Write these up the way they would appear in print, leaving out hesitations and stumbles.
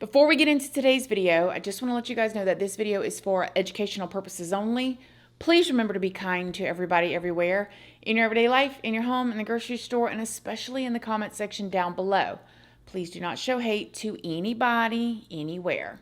Before we get into today's video, I just want to let you guys know that this video is for educational purposes only. Please remember to be kind to everybody everywhere, in your everyday life, in your home, in the grocery store, and especially in the comment section down below. Please do not show hate to anybody, anywhere.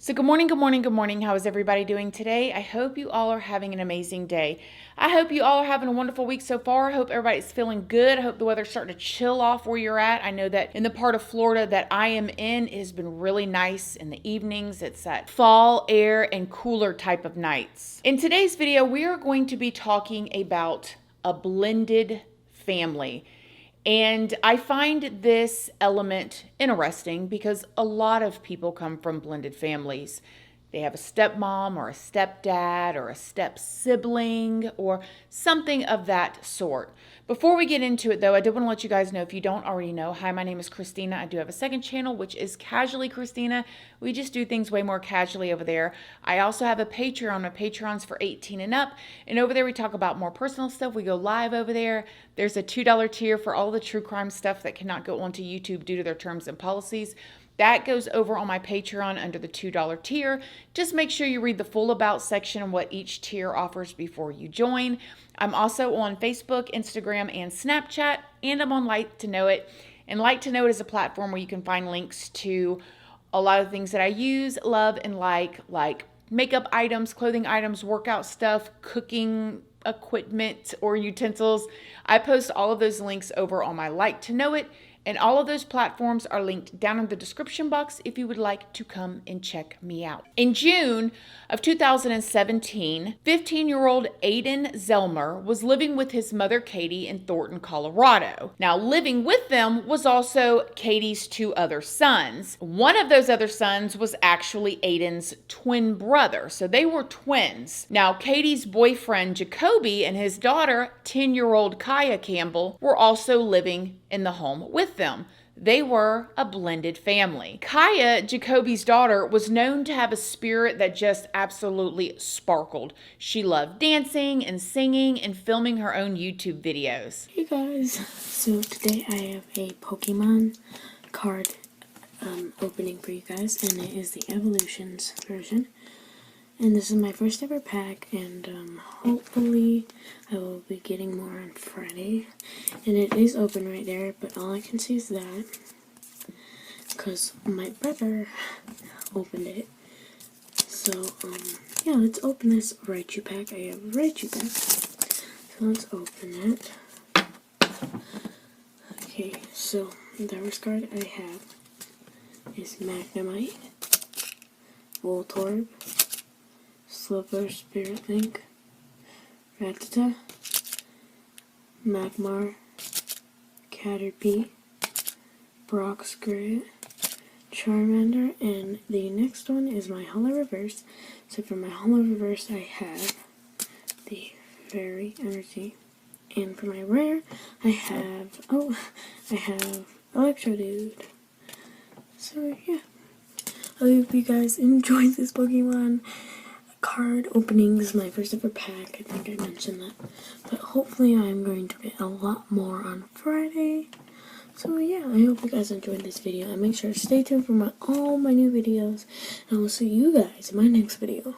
So good morning, good morning, good morning. How is everybody doing today? I hope you all are having an amazing day. I hope you all are having a wonderful week so far. I hope everybody's feeling good. I hope the weather's starting to chill off where you're at. I know that in the part of Florida that I am in, it has been really nice in the evenings. It's that fall air and cooler type of nights. In today's video, we are going to be talking about a blended family. And I find this element interesting because a lot of people come from blended families. They have a stepmom or a stepdad or a step sibling or something of that sort. Before we get into it though, I did want to let you guys know, if you don't already know, hi, my name is Christina. I do have a second channel, which is Casually Christina. We just do things way more casually over there. I also have a Patreon. My Patreon's for 18 and up. And over there we talk about more personal stuff. We go live over there. There's a $2 tier for all the true crime stuff that cannot go onto YouTube due to their terms and policies. That goes over on my Patreon under the $2 tier. Just make sure you read the full about section and what each tier offers before you join. I'm also on Facebook, Instagram, and Snapchat, and I'm on Like to Know It. And Like to Know It is a platform where you can find links to a lot of things that I use, love, and like makeup items, clothing items, workout stuff, cooking equipment or utensils. I post all of those links over on my Like to Know It. And all of those platforms are linked down in the description box if you would like to come and check me out. In June of 2017, 15-year-old Aidan Zellmer was living with his mother, Katie, in Thornton, Colorado. Now, living with them was also Katie's two other sons. One of those other sons was actually Aidan's twin brother, so they were twins. Now, Katie's boyfriend, Jacoby, and his daughter, 10-year-old Kiaya Campbell, were also living in the home with them. They were a blended family. Kiaya, Jacoby's daughter, was known to have a spirit that just absolutely sparkled. She loved dancing and singing and filming her own YouTube videos. Hey guys, so today I have a Pokemon card opening for you guys, and it is the Evolutions version. And this is my first ever pack, and hopefully I will be getting more on Friday. And it is open right there, but all I can see is that, because my brother opened it. So, yeah, let's open this Raichu pack. I have a Raichu pack, so let's open it. Okay, so the first card I have is Magnemite, Voltorb, Slipper, Spirit Link, Rattata, Magmar, Caterpie, Broxgrit, Charmander, and the next one is my Holo Reverse. So for my Holo Reverse I have the Fairy Energy, and for my Rare I have Electrodude. So yeah, I hope you guys enjoyed this Pokemon card opening. This is my first ever pack. I think I mentioned that. But hopefully I'm going to get a lot more on Friday. So yeah, I hope you guys enjoyed this video. And make sure to stay tuned for all my new videos. And I will see you guys in my next video.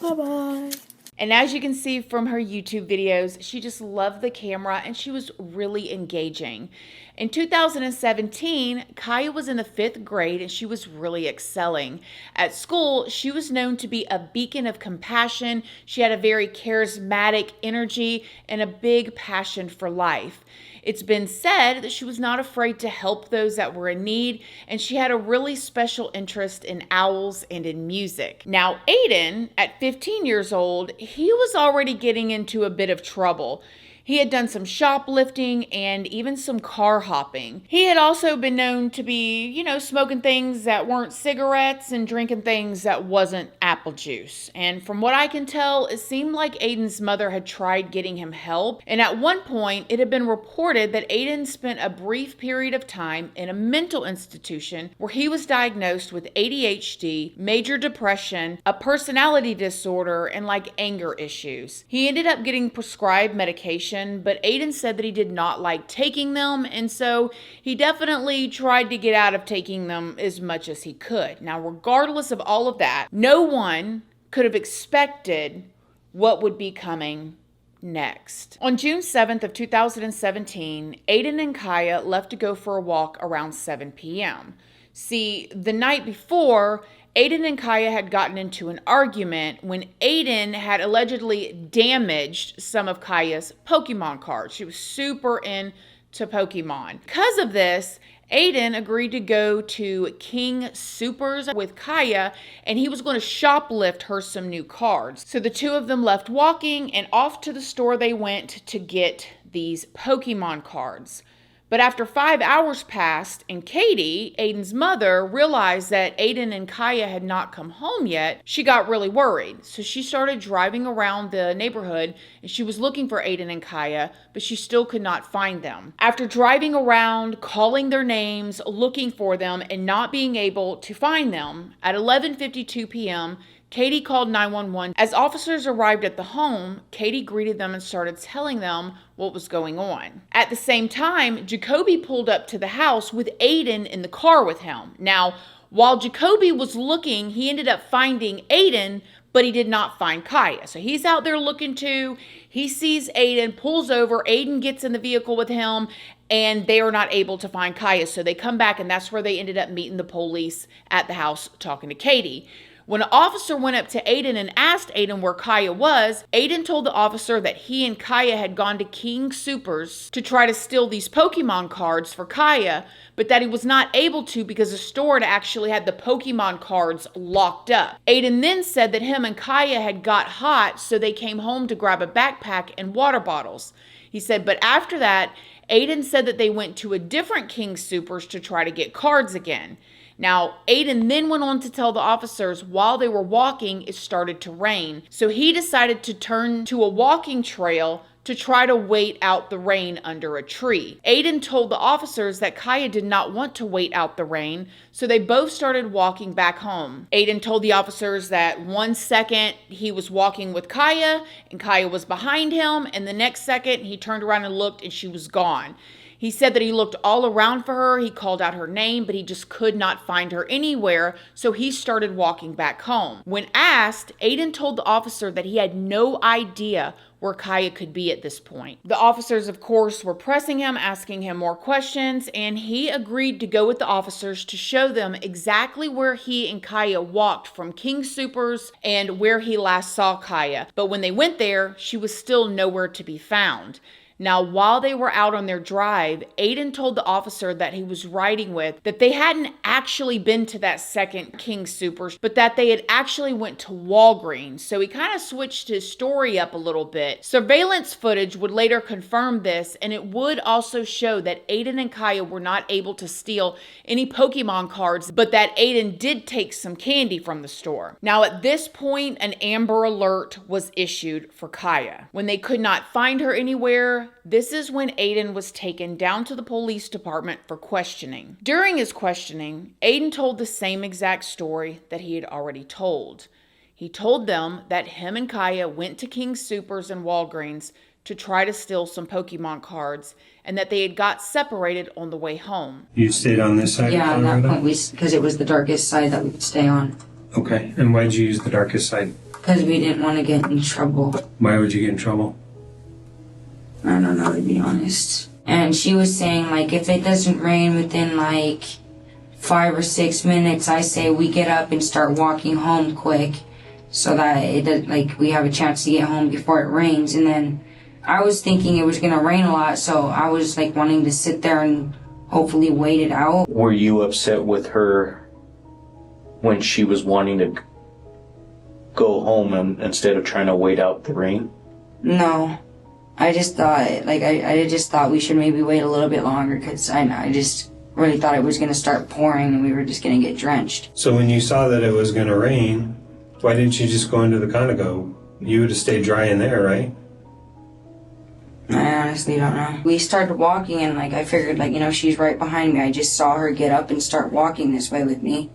Bye bye. And as you can see from her YouTube videos, she just loved the camera and she was really engaging. In 2017, Kiaya was in the 5th grade and she was really excelling. At school, she was known to be a beacon of compassion. She had a very charismatic energy and a big passion for life. It's been said that she was not afraid to help those that were in need, and she had a really special interest in owls and in music. Now, Aidan, at 15 years old, he was already getting into a bit of trouble. He had done some shoplifting and even some car hopping. He had also been known to be, smoking things that weren't cigarettes and drinking things that wasn't apple juice. And from what I can tell, it seemed like Aidan's mother had tried getting him help. And at one point, it had been reported that Aidan spent a brief period of time in a mental institution where he was diagnosed with ADHD, major depression, a personality disorder, and anger issues. He ended up getting prescribed medication, but Aidan said that he did not like taking them, and so he definitely tried to get out of taking them as much as he could. Now, regardless of all of that, no one could have expected what would be coming next. On June 7th of 2017, Aidan and Kiaya left to go for a walk around 7 p.m. See, the night before, Aidan and Kiaya had gotten into an argument when Aidan had allegedly damaged some of Kiaya's Pokemon cards. She was super into Pokemon. Because of this, Aidan agreed to go to King Soopers with Kiaya, and he was going to shoplift her some new cards. So the two of them left walking, and off to the store they went to get these Pokemon cards. But after 5 hours passed, and Katie, Aidan's mother, realized that Aidan and Kiaya had not come home yet, she got really worried. So she started driving around the neighborhood, and she was looking for Aidan and Kiaya, but she still could not find them. After driving around, calling their names, looking for them, and not being able to find them, at 11:52 p.m., Katie called 911. As officers arrived at the home, Katie greeted them and started telling them what was going on. At the same time, Jacoby pulled up to the house with Aidan in the car with him. Now, while Jacoby was looking, he ended up finding Aidan, but he did not find Kiaya. So he's out there looking too. He sees Aidan, pulls over, Aidan gets in the vehicle with him, and they are not able to find Kiaya. So they come back, and that's where they ended up meeting the police at the house talking to Katie. When an officer went up to Aidan and asked Aidan where Kiaya was, Aidan told the officer that he and Kiaya had gone to King Soopers to try to steal these Pokemon cards for Kiaya, but that he was not able to because the store had actually had the Pokemon cards locked up. Aidan then said that him and Kiaya had got hot, so they came home to grab a backpack and water bottles. He said, but after that, Aidan said that they went to a different King Soopers to try to get cards again. Now, Aidan then went on to tell the officers while they were walking, it started to rain. So he decided to turn to a walking trail to try to wait out the rain under a tree. Aidan told the officers that Kiaya did not want to wait out the rain, so they both started walking back home. Aidan told the officers that 1 second he was walking with Kiaya and Kiaya was behind him, and the next second he turned around and looked and she was gone. He said that he looked all around for her, he called out her name, but he just could not find her anywhere, so he started walking back home. When asked, Aidan told the officer that he had no idea where Kiaya could be at this point. The officers, of course, were pressing him, asking him more questions, and he agreed to go with the officers to show them exactly where he and Kiaya walked from King Soopers and where he last saw Kiaya. But when they went there, she was still nowhere to be found. Now, while they were out on their drive, Aidan told the officer that he was riding with that they hadn't actually been to that second King Soopers, but that they had actually went to Walgreens. So he kind of switched his story up a little bit. Surveillance footage would later confirm this, and it would also show that Aidan and Kiaya were not able to steal any Pokemon cards, but that Aidan did take some candy from the store. Now, at this point, an Amber Alert was issued for Kiaya. When they could not find her anywhere, this is when Aidan was taken down to the police department for questioning. During his questioning, Aidan told the same exact story that he had already told. He told them that him and Kiaya went to King Soopers and Walgreens to try to steal some Pokemon cards, and that they had got separated on the way home. You stayed on this side? Yeah, at that point, because it was the darkest side that we could stay on. Okay, and why did you use the darkest side? Because we didn't want to get in trouble. Why would you get in trouble? I don't know, to be honest. And she was saying, like, if it doesn't rain within, like, 5 or 6 minutes, I say we get up and start walking home quick so that it does, like, we have a chance to get home before it rains. And then I was thinking it was going to rain a lot, so I was, like, wanting to sit there and hopefully wait it out. Were you upset with her when she was wanting to go home instead of trying to wait out the rain? No. I just thought, like, I just thought we should maybe wait a little bit longer because I just really thought it was going to start pouring and we were just going to get drenched. So when you saw that it was going to rain, why didn't you just go into the Conoco? You would have stayed dry in there, right? I honestly don't know. We started walking and, like, I figured, like, you know, she's right behind me. I just saw her get up and start walking this way with me.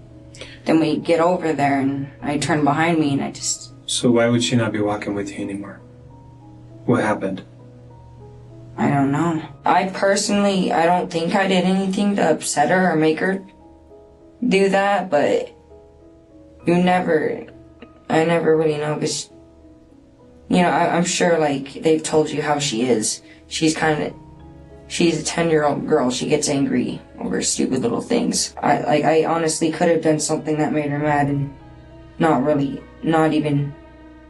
Then we get over there and I turn behind me and I just... So why would she not be walking with you anymore? What happened? I don't know. I personally, I don't think I did anything to upset her or make her do that, but I never really know because, you know, I'm sure, like, they've told you how she is. She's a 10-year-old girl. She gets angry over stupid little things. I honestly could have done something that made her mad and not even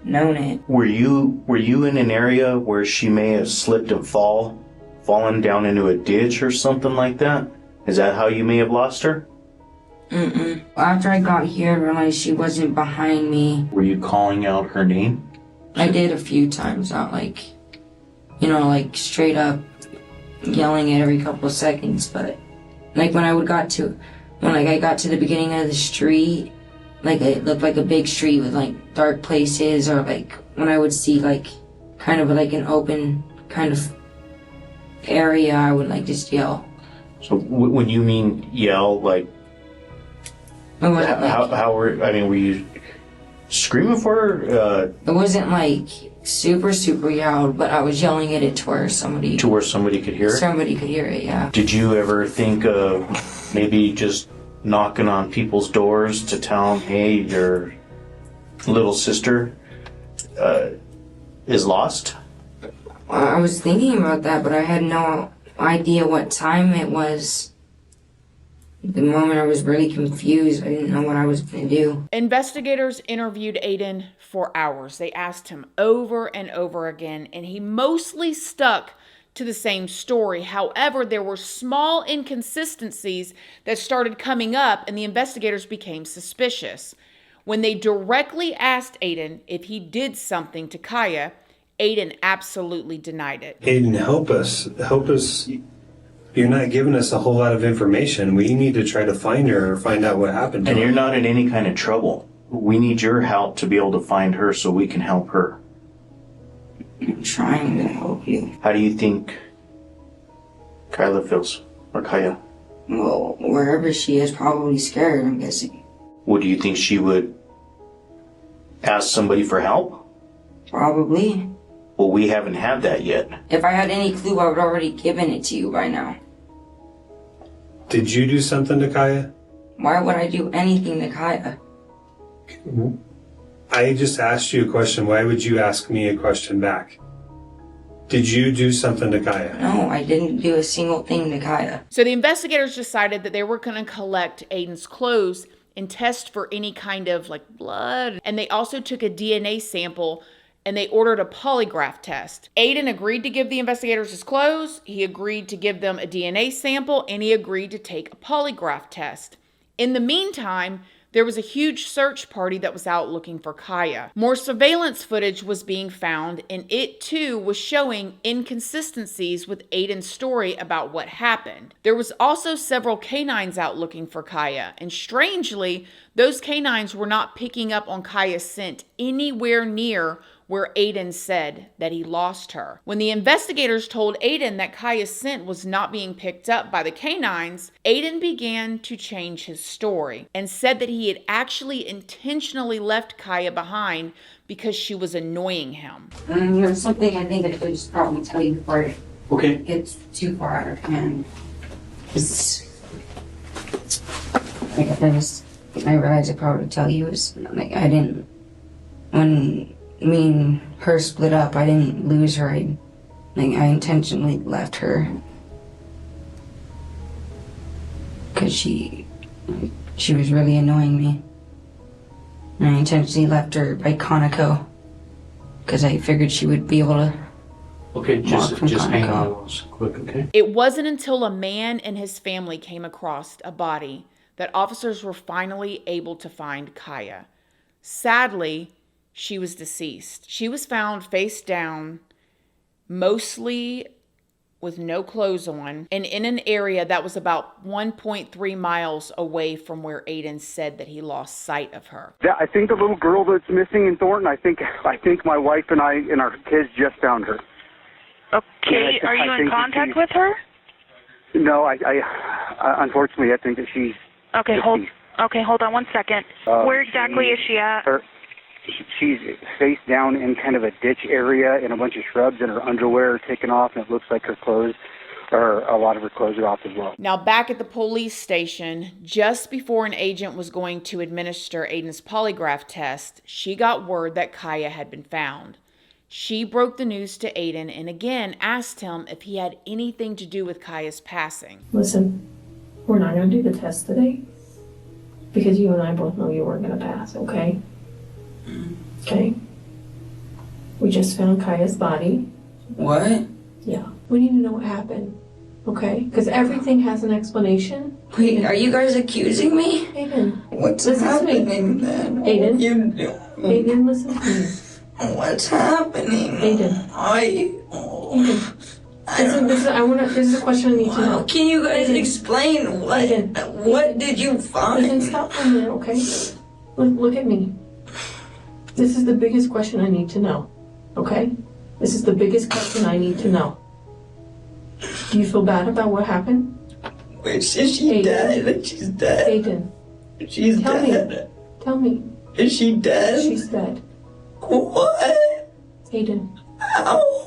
known it. Were you in an area where she may have slipped and fallen down into a ditch or something like that? Is that how you may have lost her? Mm-mm. After I got here, I realized she wasn't behind me. Were you calling out her name? I did a few times, not like, you know, like straight up yelling it every couple of seconds, but like when I got to the beginning of the street, like it looked like a big street with like dark places, or like when I would see like kind of like an open kind of area, I would like just yell. So when you mean yell, like It wasn't were you screaming for her? It wasn't like super loud, but I was yelling at it to where somebody could hear it? Somebody could hear it, yeah. Did you ever think of maybe just knocking on people's doors to tell them, hey, your little sister is lost? I was thinking about that, but I had no idea what time it was. The moment I was really confused, I didn't know what I was going to do. Investigators interviewed Aidan for hours. They asked him over and over again, and he mostly stuck to the same story. However, there were small inconsistencies that started coming up, and the investigators became suspicious. When they directly asked Aidan if he did something to Kiaya, Aidan absolutely denied it. Aidan, help us. You're not giving us a whole lot of information. We need to try to find her or find out what happened to And her. you're not in any kind of trouble. We need your help to be able to find her so we can help her. I'm trying to help you. How do you think Kyla feels? Or Kiaya? Well, wherever she is, probably scared, I'm guessing. Well, do you think she would ask somebody for help? Probably. Well, we haven't had that yet. If I had any clue, I would already given it to you by now. Did you do something to Kiaya? Why would I do anything to Kiaya? I just asked you a question. Why would you ask me a question back? Did you do something to Kiaya? No, I didn't do a single thing to Kiaya. So the investigators decided that they were going to collect Aidan's clothes and test for any kind of like blood. And they also took a DNA sample and they ordered a polygraph test. Aidan agreed to give the investigators his clothes, he agreed to give them a DNA sample, and he agreed to take a polygraph test. In the meantime, there was a huge search party that was out looking for Kiaya. More surveillance footage was being found, and it too was showing inconsistencies with Aidan's story about what happened. There was also several canines out looking for Kiaya, and strangely, those canines were not picking up on Kiaya's scent anywhere near where Aidan said that he lost her. When the investigators told Aidan that Kiaya's scent was not being picked up by the canines, Aidan began to change his story and said that he had actually intentionally left Kiaya behind because she was annoying him. There's something I think I could just probably tell you before it Okay. gets too far out of hand. I realized I probably tell you is like when me and her split up, I didn't lose her. I intentionally left her because she was really annoying me. And I intentionally left her by Conoco because I figured she would be able to. Okay, just hang Conoco. on quick, okay? It wasn't until a man and his family came across a body that officers were finally able to find Kiaya. Sadly, she was deceased. She was found face down mostly with no clothes on, and in an area that was about 1.3 miles away from where Aidan said that he lost sight of her. Yeah, I think the little girl that's missing in Thornton, I think my wife and I and our kids just found her. Okay, are you in contact with her? No, I unfortunately, I think that she's Okay, hold on 1 second. Where exactly is she at? She's face down in kind of a ditch area in a bunch of shrubs, and her underwear are taken off, and it looks like her clothes, or a lot of her clothes are off as well. Now, back at the police station, just before an agent was going to administer Aidan's polygraph test, she got word that Kiaya had been found. She broke the news to Aidan and again asked him if he had anything to do with Kiaya's passing. Listen, we're not going to do the test today because you and I both know you weren't going to pass, okay? Okay? We just found Kiaya's body. What? Yeah. We need to know what happened, okay? Because everything has an explanation. Wait, are you guys accusing me? Aidan. What's Listen happening to me. then? Aidan. You doing? Aidan, listen to me. What's happening? Aidan. Aidan. This is a question I need to know. Can you guys Aidan. explain what? Aidan. What did you Aidan, find? stop for a minute, okay? Look at me. This is the biggest question I need to know, okay? This is the biggest question I need to know. Do you feel bad about what happened? Wait, is she Aidan. dead? She's dead. Aidan, She's tell dead. tell me. Is she dead? She's dead. What? Aidan, Ow.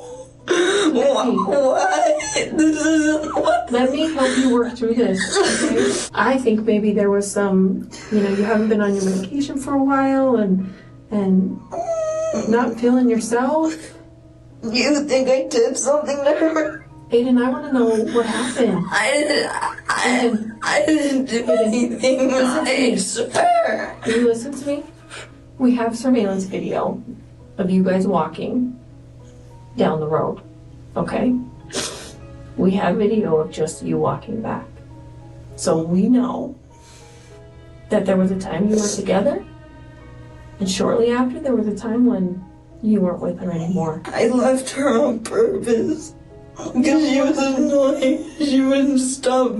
What? This isn't what. let me help you work through this, okay? I think maybe there was some, you haven't been on your medication for a while and not feeling yourself. You think I did something to her? Aidan, I want to know what happened. I didn't do anything. Listen to me. I swear. Can you listen to me? We have surveillance video of you guys walking down the road, okay? We have video of just you walking back. So we know that there was a time you were together, and shortly after there was a time when you weren't with her anymore. I left her on purpose. Because she was annoying. She wouldn't stop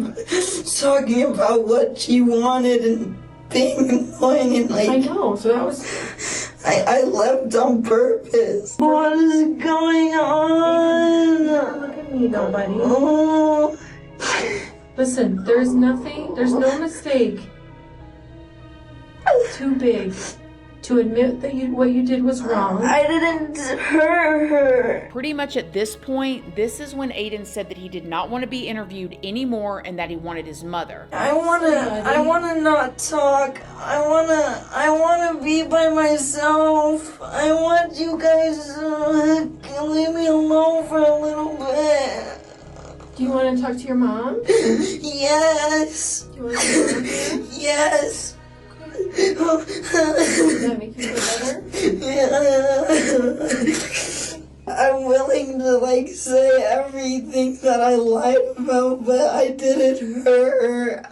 talking about what she wanted and being annoying and I know, so that was... I left on purpose. What is going on? Look at me though, buddy. Oh. Listen, there's no mistake too big to admit that what you did was wrong. I didn't hurt her. Pretty much at this point, this is when Aidan said that he did not want to be interviewed anymore and that he wanted his mother. I wanna not talk. I wanna be by myself. I want you guys to leave me alone for a little bit. Do you want to talk to your mom? Yes. Do you want to talk to your mom? Yes. Does that make you feel better? I'm willing to say everything that I lied about, but I didn't hurt her.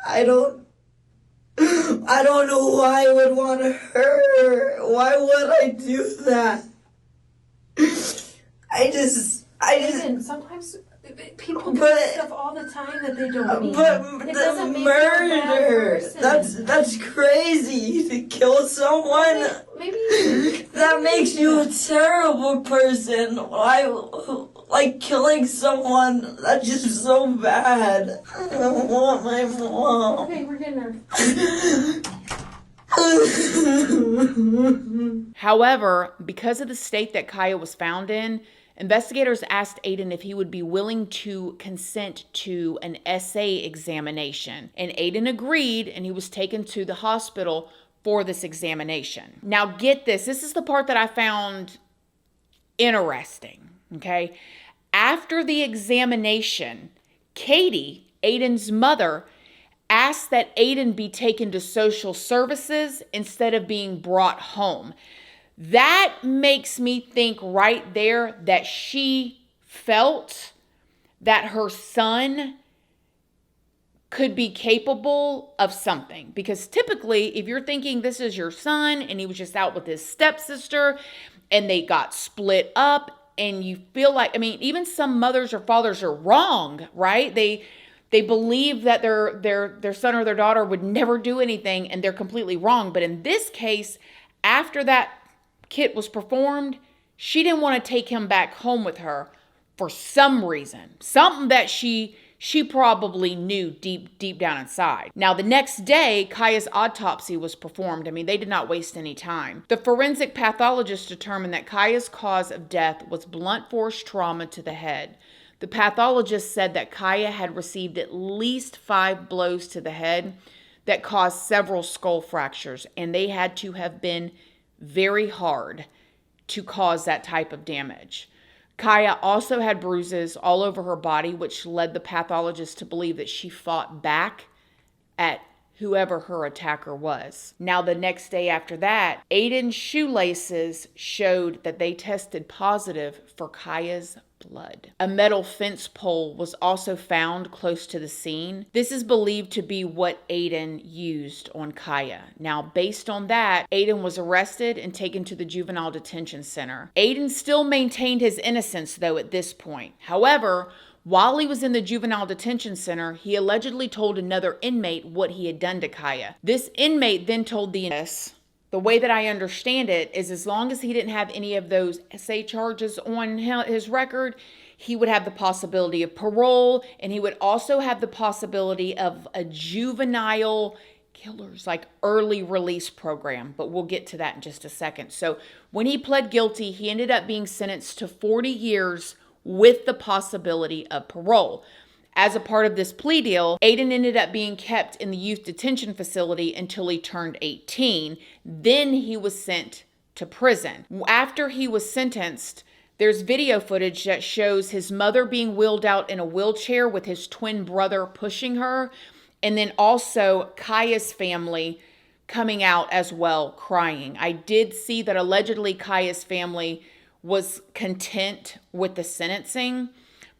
I don't know why I would want to hurt her. Why would I do that? Listen, sometimes people do stuff all the time that they don't mean. But It the doesn't make you a bad murder, person. that's crazy to kill someone. Maybe That makes you a terrible person. Why, killing someone, that's just so bad. I don't want my mom. Okay, we're getting her. However, because of the state that Kiaya was found in, investigators asked Aidan if he would be willing to consent to an essay examination. And Aidan agreed, and he was taken to the hospital for this examination. Now get this. This is the part that I found interesting, okay? After the examination, Katie, Aidan's mother, asked that Aidan be taken to social services instead of being brought home. That makes me think right there that she felt that her son could be capable of something. Because typically, if you're thinking this is your son and he was just out with his stepsister and they got split up, and you feel like, I mean, even some mothers or fathers are wrong, right? They believe that their son or their daughter would never do anything, and they're completely wrong. But in this case, after that kit was performed, she didn't want to take him back home with her for some reason, something that she probably knew deep down inside. Now, the next day, Kaya's autopsy was performed. I mean, they did not waste any time. The forensic pathologist determined that Kaya's cause of death was blunt force trauma to the head. The pathologist said that Kaya had received at least 5 blows to the head that caused several skull fractures, and they had to have been very hard to cause that type of damage. Kaya also had bruises all over her body, which led the pathologist to believe that she fought back at whoever her attacker was. Now, the next day after that, Aidan's shoelaces showed that they tested positive for Kaya's blood. A metal fence pole was also found close to the scene. This is believed to be what Aidan used on Kaya. Now, based on that, Aidan was arrested and taken to the juvenile detention center. Aidan still maintained his innocence, though, at this point. However, while he was in the juvenile detention center, he allegedly told another inmate what he had done to Kaya. This inmate then told the way that I understand it is, as long as he didn't have any of those SA charges on his record, he would have the possibility of parole, and he would also have the possibility of a juvenile killers, like early release program. But we'll get to that in just a second. So when he pled guilty, he ended up being sentenced to 40 years with the possibility of parole. As a part of this plea deal, Aidan ended up being kept in the youth detention facility until he turned 18. Then he was sent to prison. After he was sentenced, there's video footage that shows his mother being wheeled out in a wheelchair with his twin brother pushing her, and then also Kaya's family coming out as well, crying. I did see that allegedly Kaya's family was content with the sentencing,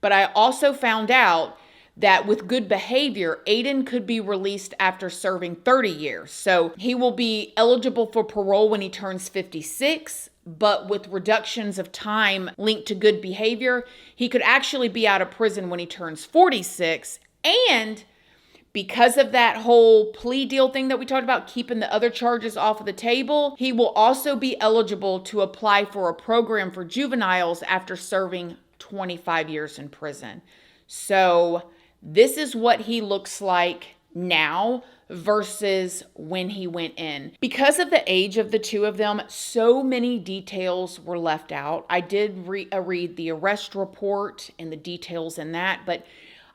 but I also found out that with good behavior, Aidan could be released after serving 30 years. So he will be eligible for parole when he turns 56, but with reductions of time linked to good behavior, he could actually be out of prison when he turns 46. And because of that whole plea deal thing that we talked about, keeping the other charges off of the table, he will also be eligible to apply for a program for juveniles after serving 25 years in prison. So this is what he looks like now versus when he went in. Because of the age of the two of them, so many details were left out. I did read the arrest report and the details in that, but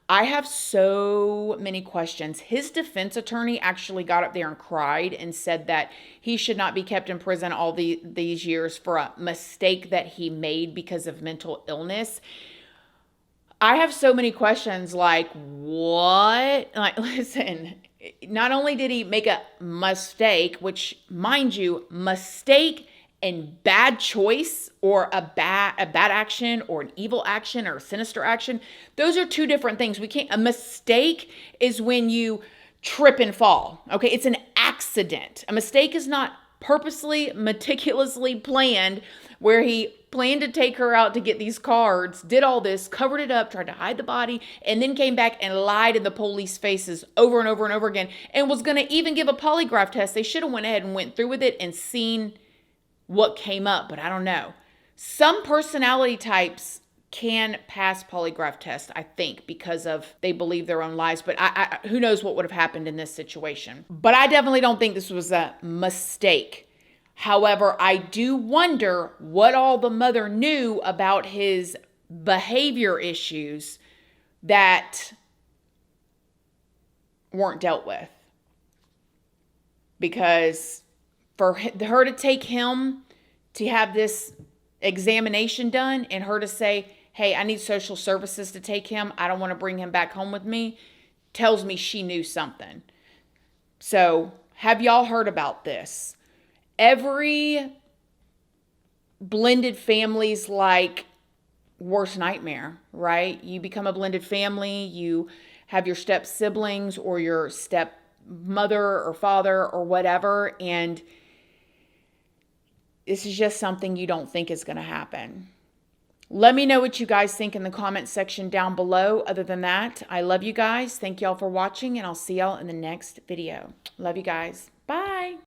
I have so many questions. His defense attorney actually got up there and cried and said that he should not be kept in prison all these years for a mistake that he made because of mental illness. I have so many questions like, what? Like, listen, not only did he make a mistake, which, mind you, mistake and bad choice or a bad action or an evil action or a sinister action, those are two different things. A mistake is when you trip and fall. Okay, it's an accident. A mistake is not purposely, meticulously planned, where he planned to take her out to get these cards, did all this, covered it up, tried to hide the body, and then came back and lied in the police faces over and over and over again, and was going to even give a polygraph test. They should have went ahead and went through with it and seen what came up, but I don't know. Some personality types can pass polygraph tests, I think, because of they believe their own lies, but I who knows what would have happened in this situation. But I definitely don't think this was a mistake. However, I do wonder what all the mother knew about his behavior issues that weren't dealt with. Because for her to take him to have this examination done and her to say, hey, I need social services to take him, I don't want to bring him back home with me, tells me she knew something. So, have y'all heard about this? Every blended family's like worst nightmare, right? You become a blended family, you have your step siblings or your step mother or father or whatever, and this is just something you don't think is going to happen. Let me know what you guys think in the comment section down below. Other than that, I love you guys. Thank y'all for watching, and I'll see y'all in the next video. Love you guys. Bye.